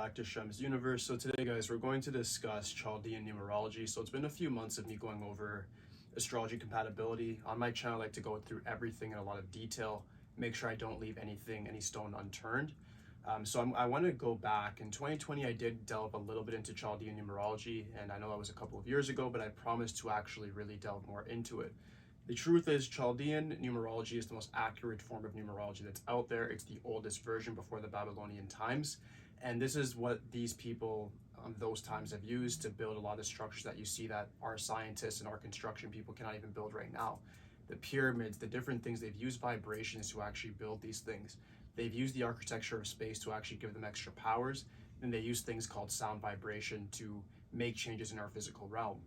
back to Shemsuniverse. So today, guys, we're going to discuss Chaldean Numerology. So it's been a few months of me going over astrology compatibility. On my channel, I like to go through everything in a lot of detail, make sure I don't leave any stone unturned. I want to go back. In 2020, I did delve a little bit into Chaldean Numerology, and I know that was a couple of years ago, but I promised to actually really delve more into it. The truth is, Chaldean numerology is the most accurate form of numerology that's out there. It's the oldest version before the Babylonian times. And this is what these people those times have used to build a lot of the structures that you see that our scientists and our construction people cannot even build right now. The pyramids, the different things, they've used vibrations to actually build these things. They've used the architecture of space to actually give them extra powers. And they use things called sound vibration to make changes in our physical realm.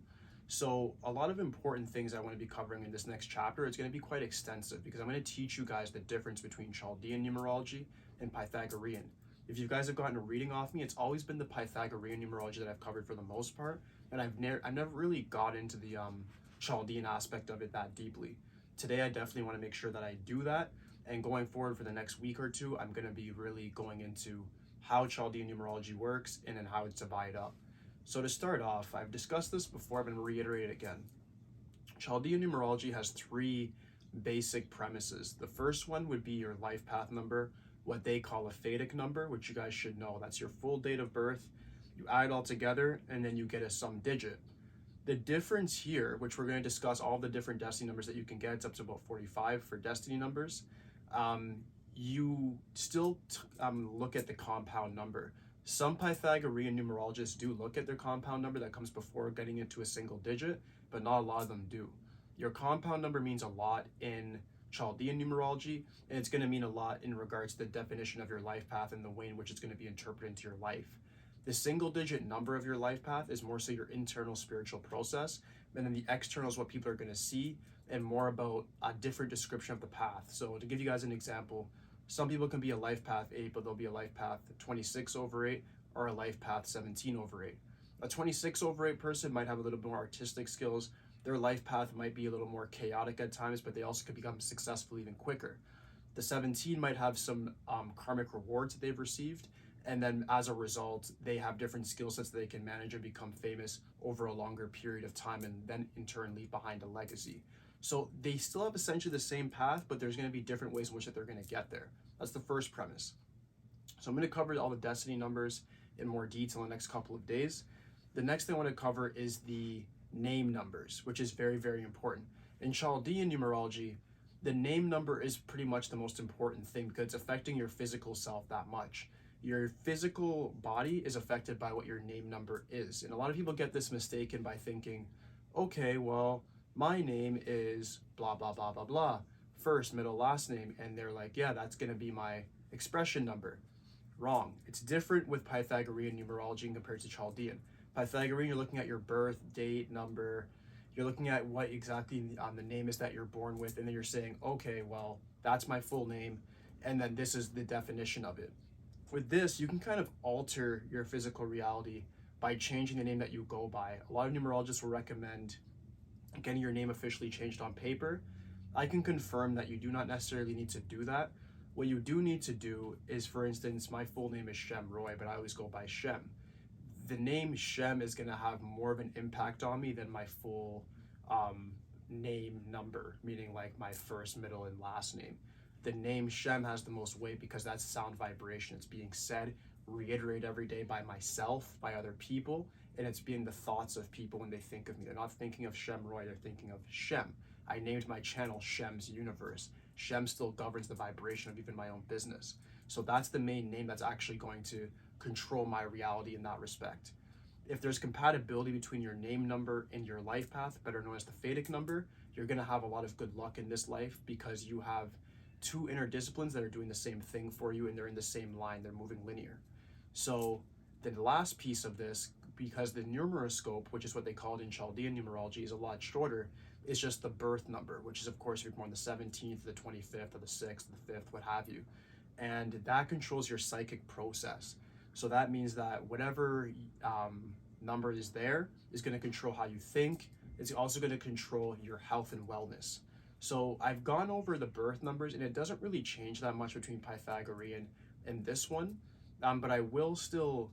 So a lot of important things I want to be covering in this next chapter. It's going to be quite extensive because I'm going to teach you guys the difference between Chaldean numerology and Pythagorean. If you guys have gotten a reading off me, it's always been the Pythagorean numerology that I've covered for the most part, and I've never really got into the Chaldean aspect of it that deeply. Today I definitely want to make sure that I do that, and going forward for the next week or two, I'm going to be really going into how Chaldean numerology works and then how it's divided up. So to start off, I've discussed this before, I'm going to reiterate it again. Chaldean numerology has three basic premises. The first one would be your life path number, what they call a Vedic number, which you guys should know. That's your full date of birth. You add it all together, and then you get a sum digit. The difference here, which we're going to discuss all the different destiny numbers that you can get, it's up to about 45 for destiny numbers. You still look at the compound number. Some Pythagorean numerologists do look at their compound number that comes before getting into a single digit, but not a lot of them do. Your compound number means a lot in Chaldean numerology, and it's going to mean a lot in regards to the definition of your life path and the way in which it's going to be interpreted into your life. The single digit number of your life path is more so your internal spiritual process, and then the external is what people are going to see and more about a different description of the path. So to give you guys an example, some people can be a life path 8, but they'll be a life path 26/8 or a life path 17/8. A 26/8 person might have a little more artistic skills. Their life path might be a little more chaotic at times, but they also could become successful even quicker. The 17 might have some karmic rewards that they've received, and then as a result, they have different skill sets that they can manage and become famous over a longer period of time, and then in turn leave behind a legacy. So they still have essentially the same path, but there's going to be different ways in which that they're going to get there. That's the first premise. So I'm going to cover all the destiny numbers in more detail in the next couple of days. The next thing I want to cover is the name numbers, which is very, very important. In Chaldean numerology, the name number is pretty much the most important thing because it's affecting your physical self that much. Your physical body is affected by what your name number is. And a lot of people get this mistaken by thinking, okay, well, my name is blah, blah, blah, blah, blah. First, middle, last name. And they're like, yeah, that's going to be my expression number. Wrong. It's different with Pythagorean numerology compared to Chaldean. Pythagorean, you're looking at your birth date, number. You're looking at what exactly the name is that you're born with. And then you're saying, okay, well, that's my full name. And then this is the definition of it. With this, you can kind of alter your physical reality by changing the name that you go by. A lot of numerologists will recommend getting your name officially changed on paper. I can confirm that you do not necessarily need to do that. What you do need to do is, for instance, my full name is Shem Roy, but I always go by Shem. The name Shem is going to have more of an impact on me than my full name number, meaning like my first, middle, and last name. The name Shem has the most weight because that's sound vibration. It's being said, reiterated every day by myself, by other people, and it's being the thoughts of people when they think of me. They're not thinking of Shem Roy, they're thinking of Shem. I named my channel Shemsuniverse. Shem still governs the vibration of even my own business. So that's the main name that's actually going to control my reality in that respect. If there's compatibility between your name number and your life path, better known as the Vedic number, you're going to have a lot of good luck in this life because you have two inner disciplines that are doing the same thing for you, and they're in the same line, they're moving linear. So the last piece of this, because the numeroscope, which is what they call it in Chaldean numerology, is a lot shorter, is just the birth number, which is of course if you're born the 17th, the 25th, or the 6th, the 5th, what have you. And that controls your psychic process. So that means that whatever number is there is going to control how you think. It's also going to control your health and wellness. So I've gone over the birth numbers, and it doesn't really change that much between Pythagorean and this one, but I will still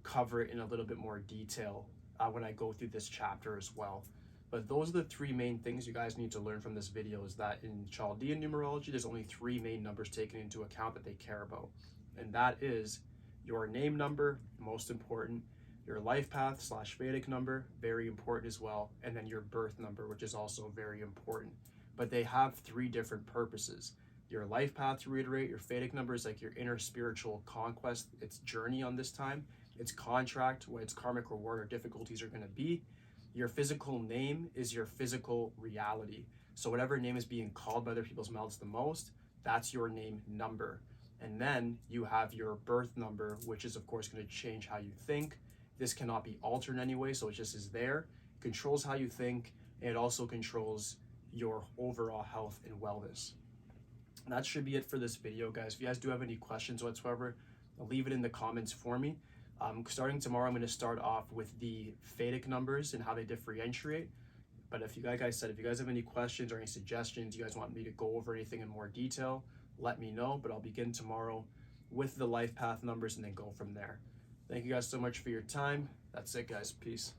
cover it in a little bit more detail when I go through this chapter as well. But those are the three main things you guys need to learn from this video, is that in Chaldean numerology, there's only three main numbers taken into account that they care about. And that is your name number, most important, your life path / Vedic number, very important as well, and then your birth number, which is also very important. But they have three different purposes. Your life path, to reiterate, your Vedic number is like your inner spiritual conquest, its journey on this time, its contract, what its karmic reward or difficulties are going to be. Your physical name is your physical reality. So whatever name is being called by other people's mouths the most, that's your name number. And then you have your birth number, which is of course going to change how you think. This cannot be altered in any way, so it just is there, controls how you think, and it also controls your overall health and wellness. And that should be it for this video, guys. If you guys do have any questions whatsoever, leave it in the comments for me. Starting tomorrow, I'm going to start off with the Vedic numbers and how they differentiate. But if you guys have any questions or any suggestions, you guys want me to go over anything in more detail, let me know. But I'll begin tomorrow with the life path numbers and then go from there. Thank you guys so much for your time. That's it, guys. Peace.